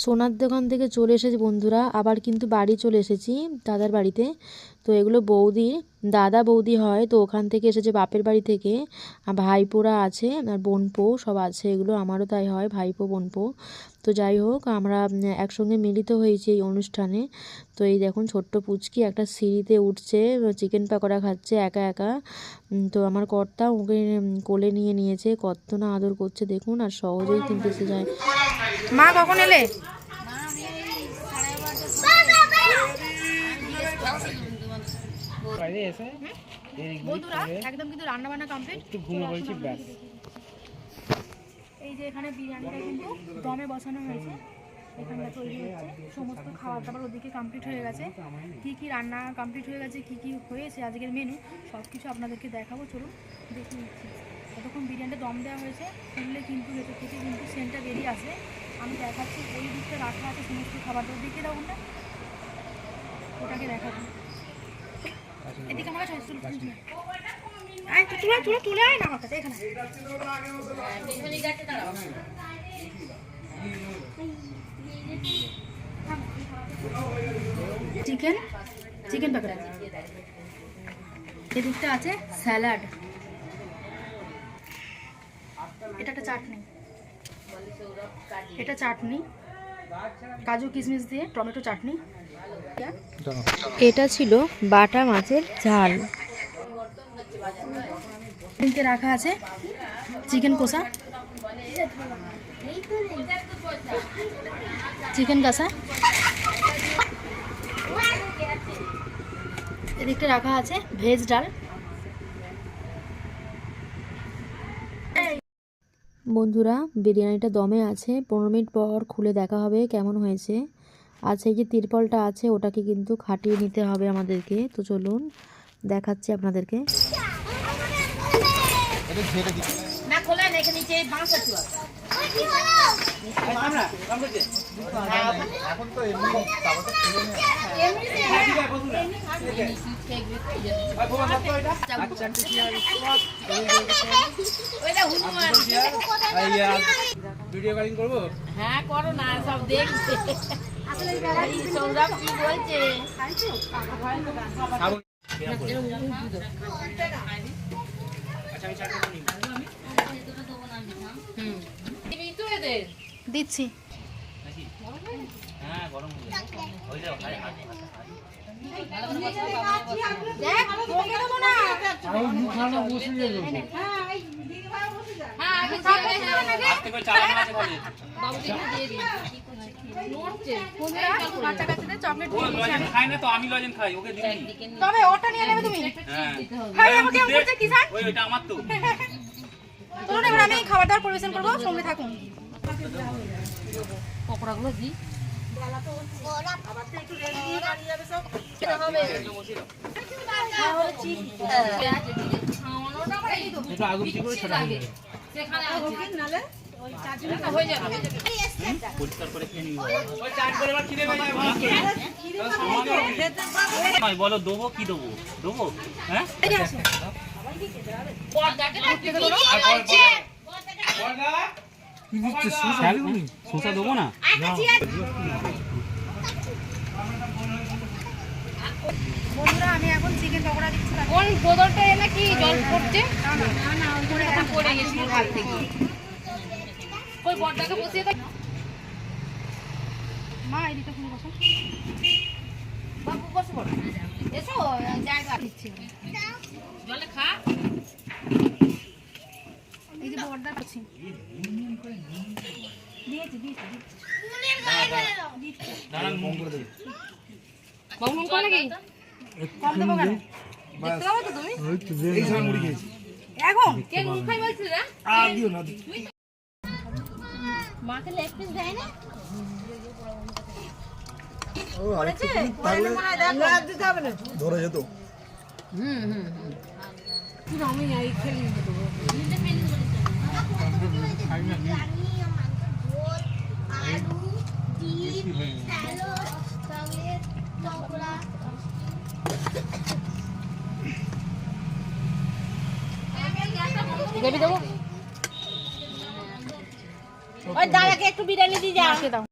সোনার দোকান থেকে চলে এসেছি বন্ধুরা, আবার কিন্তু বাড়ি চলে এসেছি দাদার বাড়িতে। তো এগুলো বৌদি, দাদা বৌদি হয়, তো ওখান থেকে এসেছে বাপের বাড়ি থেকে। ভাইপোরা আছে আর বোনপো সব আছে, এগুলো আমারও তাই হয়, ভাইপো বোনপো। তো যাই হোক, আমরা একসঙ্গে মিলিত হয়েছি এই অনুষ্ঠানে। তো এই দেখুন ছোট্ট পুচকি একটা সিঁড়িতে উঠছে, চিকেন পকোড়া খাচ্ছে একা একা। তো আমার কর্তা ওকে কোলে নিয়ে নিয়েছে, কত না আদর করছে দেখুন, আর সহজেই কিন্তু এসে যায়। মা কখন এলে? বন্ধুরা একদম কিন্তু রান্না বান্না কমপ্লিট, একটু ঘুমিয়ে পড়েছি ব্যাস। এই যে এখানে বিরিয়ানিটা কিন্তু দমে বসানো হয়েছে, এখানটা তৈরি হচ্ছে, সমস্ত খাবার দাবার ওদিকে কমপ্লিট হয়ে গেছে। কি কি রান্না কমপ্লিট হয়ে গেছে, কি কি হয়েছে আজকের মেনু সব কিছু আপনাদেরকে দেখাবো, চলুন দেখে নিচ্ছি। যতক্ষণ বিরিয়ানিটা দম দেওয়া হয়েছে খুললে কিন্তু ভেতর থেকে কিন্তু সেন্টটা বেরিয়ে আসে। আমি দেখাচ্ছি, ওই দিকটা রাখা আছে সমস্ত খাবার দাবার, দেখে দাও না, ওটাকে দেখাবো। এদিকে আমার কাছে তুলে আয় না আমার কাছে, এখানে চিকেন পকোড়া, এদিকটা আছে স্যালাড, এটা একটা চাটনি, এটা চাটনি কাজু কিশমিশ দিয়ে টমেটো চাটনি, এটা ছিল বাটা মাছের ঝাল। এদিকে রাখা আছে চিকেন কষা, চিকেন কষা, এদিকটা রাখা আছে ভেজ ডাল। বন্ধুরা বিরিয়ানিটা দমে আছে, 15 মিনিট পর খুলে দেখা হবে কেমন হয়েছে। আচ্ছা, এই যে তিরপলটা আছে ওটাকে কিন্তু খাটিয়ে নিতে হবে আমাদেরকে, তো চলুন দেখাচ্ছি আপনাদেরকে। ভিডিও কলিং করবো? হ্যাঁ করো না, সব দেখছে সৌরভ কি বলছে। দিচ্ছি তবে ওটা নিয়ে নেবে তুমি। এবার আমি খাবার দাবার পরিবেশন করবো, সঙ্গে থাকুন। পকোড়াগুলো দিই, বলো দেবো কি দেবো, দেবো হ্যাঁ শসা দেবো না। বন্ধুরা আমি এখন চিকেন পকোড়া দিচ্ছি। কোন বোতলটা এনে কি জল পড়ছে? পড়ে গেছিল ভাত থেকে, ওই বড়টাকে বসিয়ে দাও। মা এদিকে খুলে বসো, বাবু বসে পড়ো, এসো জায়গা দিচ্ছি, জলে খা। এই যে বড়টা করছি, দিয়েছি বাবু নুন কম নাকি? কম দেবো কেন? দেখতে পাবো তো তুমি এখন কে নুন খাই বলছিস রে? মাকে লেগ পিস দেয় না? ধরে যেত। আমি এই খেলি দেবো। ওই দাদাকে একটু বিরিয়ানি দিয়ে যাও। দাও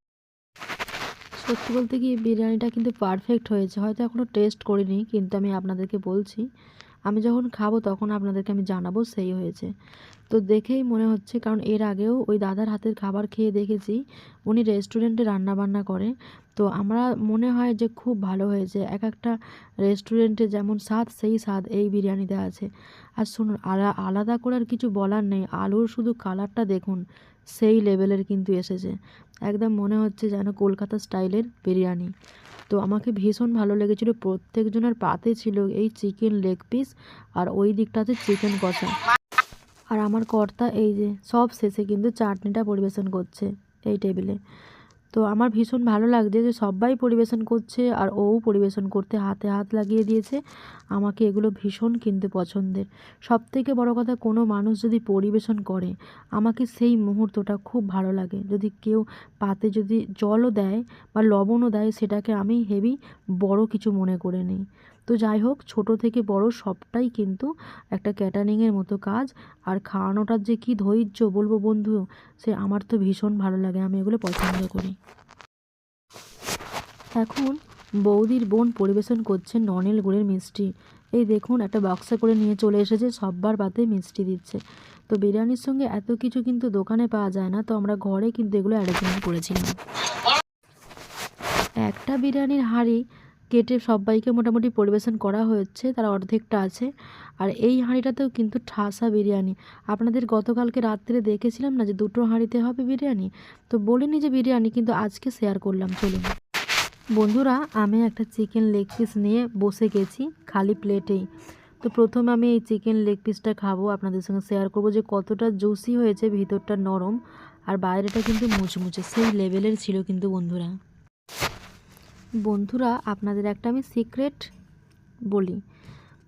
সত্যি বলতে কি বিরিয়ানিটা কিন্তু পারফেক্ট হয়েছে, হয়তো এখনও টেস্ট করিনি কিন্তু আমি আপনাদেরকে বলছি, আমি যখন খাবো তখন আপনাদেরকে আমি জানাবো সেই হয়েছে। তো দেখেই মনে হচ্ছে, কারণ এর আগেও ওই দাদার হাতের খাবার খেয়ে দেখেছি, উনি রেস্টুরেন্টে রান্নাবান্না করে। তো আমরা মনে হয় যে খুব ভালো হয়েছে, এক একটা রেস্টুরেন্টে যেমন স্বাদ সেই স্বাদ এই বিরিয়ানিতে আছে। আর শুনুন, আলাদা করে আর কিছু বলার নেই, আলুর শুধু কালারটা দেখুন সেই লেভেলের কিন্তু এসেছে, একদম মনে হচ্ছে যেন কলকাতা স্টাইলের বিরিয়ানি। তো আমাকে ভীষণ ভালো লেগেছিলো, প্রত্যেকজনের পাতে ছিল এই চিকেন লেগ পিস আর ওই দিকটাতে চিকেন কষা। আর আমার কর্তা এই যে সব শেষে কিন্তু চাটনিটা পরিবেশন করছে এই টেবিলে। তো আমার ভীষণ ভালো লাগছে যে সবাই পরিবেশন করছে আর ও পরিবেশন করতে হাতে হাত লাগিয়ে দিয়েছে। আমাকে এগুলো ভীষণ কিন্তু পছন্দের। সবথেকে বড় কথা, কোনো মানুষ যদি পরিবেশন করে আমাকে সেই মুহূর্তটা খুব ভালো লাগে। যদি কেউ পাতে যদি জলও দেয় বা লবণও দেয়, সেটাকে আমি হেভি বড় কিছু মনে করে নিই। তো যাই হোক, ছোট থেকে বড় সবটাই কিন্তু একটা ক্যাটারিংয়ের মতো কাজ। আর খাওয়ানোটার যে কী ধৈর্য বলবো বন্ধু, সে আমার তো ভীষণ ভালো লাগে, আমি এগুলো পছন্দ করি। এখন বৌদির বোন পরিবেশন করছে ননেল গুড়ের মিষ্টি। এই দেখুন, একটা বাক্সে করে নিয়ে চলে এসেছে, সব্বার পাতে মিষ্টি দিচ্ছে। তো বিরিয়ানির সঙ্গে এত কিছু কিন্তু দোকানে পাওয়া যায় না, তো আমরা ঘরে কিন্তু এগুলো অ্যারেঞ্জমেন্ট করেছিলাম। একটা বিরিয়ানির হাঁড়ি কেটে সবাইকে মোটামুটি পরিবেশন করা হয়েছে, তার অর্ধেকটা আছে। আর এই হাঁড়িটাতেও কিন্তু ঠাসা বিরিয়ানি। আপনাদের গতকালকে রাত্রে দেখেছিলাম না যে দুটো হাঁড়িতে হবে বিরিয়ানি, তো বলিনি যে বিরিয়ানি, কিন্তু আজকে শেয়ার করলাম। চলুন বন্ধুরা, আমি একটা চিকেন লেগ পিস নিয়ে বসে গেছি খালি প্লেটেই। তো প্রথমে আমি এই চিকেন লেগ পিসটা খাবো, আপনাদের সঙ্গে শেয়ার করবো যে কতটা জুসি হয়েছে, ভিতরটা নরম আর বাইরেটা কিন্তু মুচমুচে, সেই লেভেলের ছিল কিন্তু বন্ধুরা। বন্ধুরা, আপনাদের একটা আমি সিক্রেট বলি,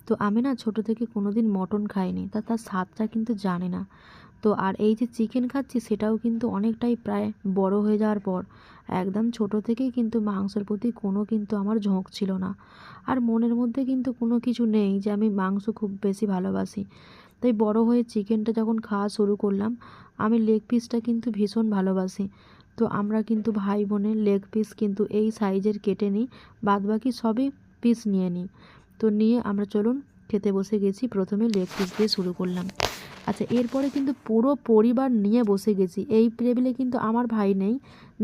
তো আমি না ছোট থেকে কোনো দিন মটন খাইনি, তার স্বাদটা কিন্তু জানি না। তো আর এই যে চিকেন খাচ্ছি সেটাও কিন্তু অনেকটাই প্রায় বড় হয়ে যাওয়ার পর। একদম ছোট থেকেই কিন্তু মাংসের প্রতি কোনো কিন্তু আমার ঝোঁক ছিল না, আর মনের মধ্যে কিন্তু কোনো কিছু নেই যে আমি মাংস খুব বেশি ভালোবাসি। তাই বড় হয়ে চিকেনটা যখন খাওয়া শুরু করলাম, আমি লেগ পিসটা কিন্তু ভীষণ ভালোবাসি। তো আমরা কিন্তু ভাই বোনের লেগ পিস কিন্তু এই সাইজের কেটে নিই, বাদবাকি সবই পিস নিয়ে নিই। তো নিয়ে আমরা চলুন খেতে বসে গেছি, প্রথমে লেগ পিস দিয়ে শুরু করলাম। আচ্ছা, এরপরে কিন্তু পুরো পরিবার নিয়ে বসে গেছি। এই টেবিলে কিন্তু আমার ভাই নেই,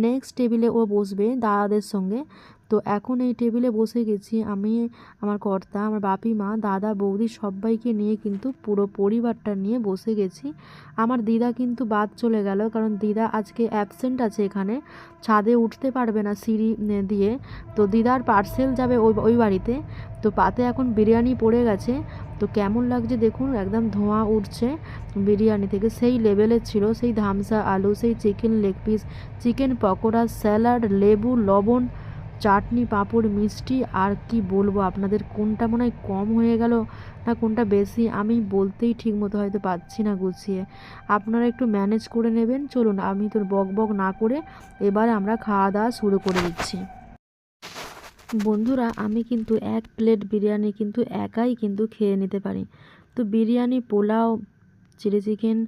নেক্সট টেবিলে ও বসবে দাদাদের সঙ্গে। তো এখন এই টেবিলে বসে গেছি আমি, আমার কর্তা, আমার বাপি মা, দাদা বৌদি সবাইকে নিয়ে কিন্তু পুরো পরিবারটা নিয়ে বসে গেছি। আমার দিদা কিন্তু বাদ চলে গেল, কারণ দিদা আজকে অ্যাবসেন্ট আছে, এখানে ছাদে উঠতে পারবে না সিঁড়ি দিয়ে। তো দিদার পার্সেল যাবে ওই বাড়িতে। তো পাতে এখন বিরিয়ানি পড়ে গেছে, তো কেমন লাগছে দেখুন, একদম ধোঁয়া উঠছে বিরিয়ানি থেকে, সেই লেভেলের ছিল। সেই ধামসা আলু, সেই chicken leg piece, chicken pakora, salad, লেবু, লবণ, চাটনি, পাঁপড়, মিষ্টি। আর কি বলবো আপনাদের, কোনটা মনে হয় কম হয়ে গেল না কোনটা বেশি আমি বলতেই ঠিক মতো হয়তো পাচ্ছি না গুছিয়ে, আপনারা একটু ম্যানেজ করে নেবেন। চলুন, আমি তো বক বক না করে এবার আমরা খাওয়া দাওয়া শুরু করে দিচ্ছি। বন্ধুরা, আমি কিন্তু এক প্লেট বিরিয়ানি কিন্তু একাই কিন্তু খেয়ে নিতে পারি। তো biryani, pulao, chilli chicken,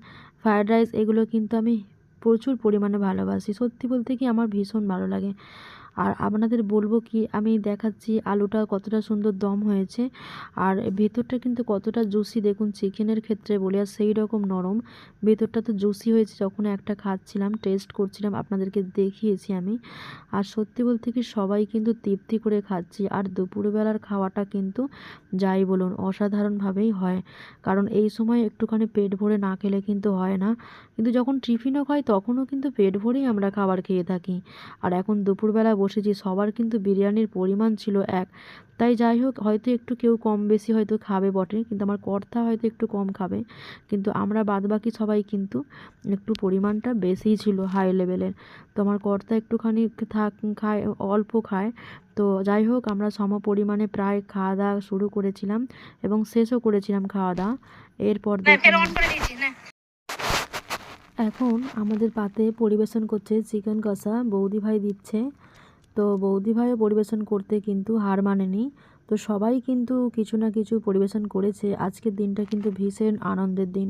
fried rice এগুলো কিন্তু আমি প্রচুর পরিমাণে ভালোবাসি। সত্যি বলতে কি আমার ভীষণ ভালো লাগে। আর আপনাদের বলবো কি, আমি দেখাচ্ছি আলুটা কতটা সুন্দর দম হয়েছে, আর ভেতরটা কিন্তু কতটা জুসি দেখুন। চিকেনের ক্ষেত্রে বলি, আর সেই রকম নরম ভেতরটা তো জুসি হয়েছে। যখন একটা খাচ্ছিলাম, টেস্ট করছিলাম, আপনাদেরকে দেখিয়েছি আমি। আর সত্যি বলতে কি সবাই কিন্তু তৃপ্তি করে খাচ্ছি। আর দুপুরবেলার খাওয়াটা কিন্তু যাই বলুন অসাধারণভাবেই হয়, কারণ এই সময় একটুখানি পেট ভরে না খেলে কিন্তু হয় না। কিন্তু যখন টিফিনও খাই তখনও কিন্তু পেট ভরেই আমরা খাবার খেয়ে থাকি। আর এখন দুপুরবেলা বসেছি, সবার কিন্তু বিরিয়ানির পরিমাণ ছিল এক। তাই যাই হোক, হয়তো একটু কেউ কম বেশি হয়তো খাবে বটে, কিন্তু আমার কর্তা হয়তো একটু কম খাবে, কিন্তু আমরা বাদবাকি সবাই কিন্তু একটু পরিমাণটা বেশিই ছিল, হাই লেভেলের। তো আমার কর্তা একটুখানি খায়, অল্প খায়। তো যাই হোক, আমরা সম পরিমাণে প্রায় খাওয়া দাওয়া শুরু করেছিলাম এবং শেষও করেছিলাম খাওয়া দাওয়া। এরপর দেখুন, এখন আমাদের পাতে পরিবেশন করছে চিকেন কষা, বৌদি ভাই দিচ্ছে। তো বৌদি ভাইও পরিবেশন করতে কিন্তু হার মানেনি। তো সবাই কিন্তু কিছু না কিছু পরিবেশন করেছে। আজকের দিনটা কিন্তু ভীষণ আনন্দের দিন।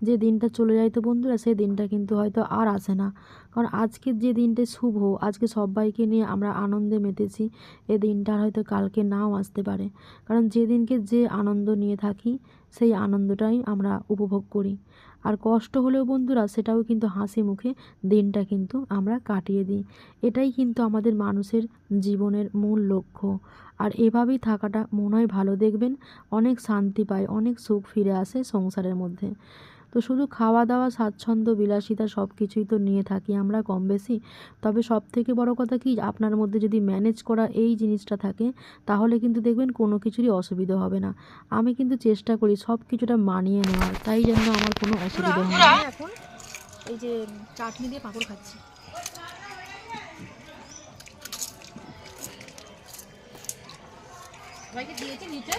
যে দিনটা চলে যায় তো বন্ধুরা, সেই দিনটা কিন্তু হয়তো আর আসে না। কারণ আজকের যে দিনটা শুভ, আজকে সবাইকে নিয়ে আমরা আনন্দে মেতেছি, এই দিনটা হয়তো কালকে নাও আসতে পারে। কারণ যেদিনকে যে আনন্দ নিয়ে থাকি, সেই আনন্দটাই আমরা উপভোগ করি। আর কষ্ট হলেও বন্ধুরা সেটাও কিন্তু হাসি মুখে দিনটা কিন্তু আমরা কাটিয়ে দিই। এটাই কিন্তু আমাদের মানুষের জীবনের মূল লক্ষ্য। আর এভাবেই থাকাটা মনে হয় ভালো, দেখবেন অনেক শান্তি পায়, অনেক সুখ ফিরে আসে সংসারের মধ্যে। তো শুধু খাওয়া দাওয়া, স্বাচ্ছন্দ্য, বিলাসিতা সব কিছুই তো নিয়ে থাকি আমরা কম বেশি। তবে সবথেকে বড় কথা কি, আপনার মধ্যে যদি ম্যানেজ করা এই জিনিসটা থাকে, তাহলে কিন্তু দেখবেন কোনো কিছুরই অসুবিধা হবে না। আমি কিন্তু চেষ্টা করি সব কিছুটা মানিয়ে নেওয়ার, তাই জন্য আমার কোনো অসুবিধা হয় না। এখন এই যে চাটনি দিয়ে পাঁপড় খাচ্ছি। সবাইকে দিয়েছি নিচে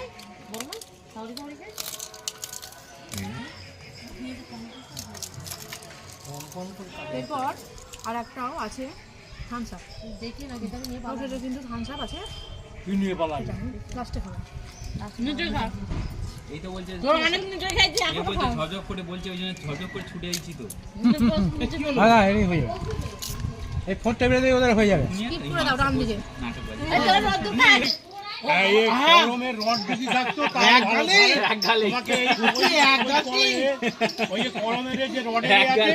বলবো সাউরি সাউরিকে এরপর আর একটাও আছে থামস আপ, দেখি না যেটা নিয়ে পাবো সেটা কিন্তু থামস আপ আছে, তুই নিয়ে পালা লাস্টে খাবো। এই তো বলছে তোর অনেক নিচে খাইছি এ বলছে ঝকঝক করে বলছে, ওই জন্য ঝকঝক করে ছুটে আইছি তো হ্যাঁ এই হয়ে যাবে, এই ফোন টেবিলে দিয়ে ওদের হয়ে যাবে। স্কিপ করে দাও ডান দিকে। নাটক বাজে। গরমের রড বেশি থাকতো এক গালে তোমাকে এক গালে ওই যে গরমের যে রডের আছে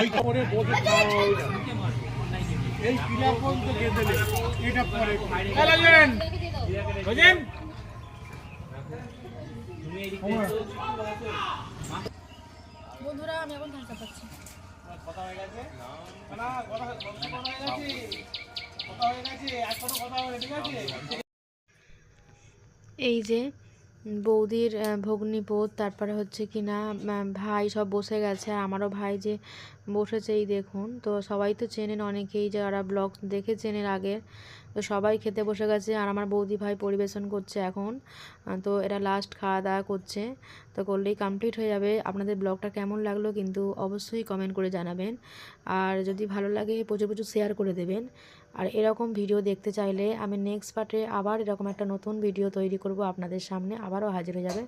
ওই করে বসে খাওয়া হয় না। এই পিলা কোন তো গেঁদে নেই, এটা পরে লাগেন বুঝেন। বন্ধুরা আমি এখন থামস আপ পাচ্ছি। কথা হয়ে গেছে না, কথা হয়ে গেছে, কথা হয়ে গেছে, আর কোনো কথা হবে ঠিক আছে। এই যে বৌদির ভগ্নিপোত, তারপরে হচ্ছে কি না ভাই সব বসে গেছে। আর আমারও ভাই যে বসেছে এই দেখুন। তো সবাই তো চেনেন, অনেকেই যারা ব্লগ দেখেছেন এর আগে, তো সবাই খেতে বসে গেছে। আর আমার বৌদি ভাই পরিবেশন করছে এখন। তো এরা লাস্ট খাওয়া দাওয়া করছে, তো করলেই কমপ্লিট হয়ে যাবে। আপনাদের ব্লগটা কেমন লাগলো কিন্তু অবশ্যই কমেন্ট করে জানাবেন। আর যদি ভালো লাগে প্রচুর প্রচুর শেয়ার করে দেবেন। আর এরকম ভিডিও দেখতে চাইলে আমি নেক্সট পার্টে আবার এরকম একটা নতুন ভিডিও তৈরি করব, আপনাদের সামনে আবারও হাজির হয়ে যাবে।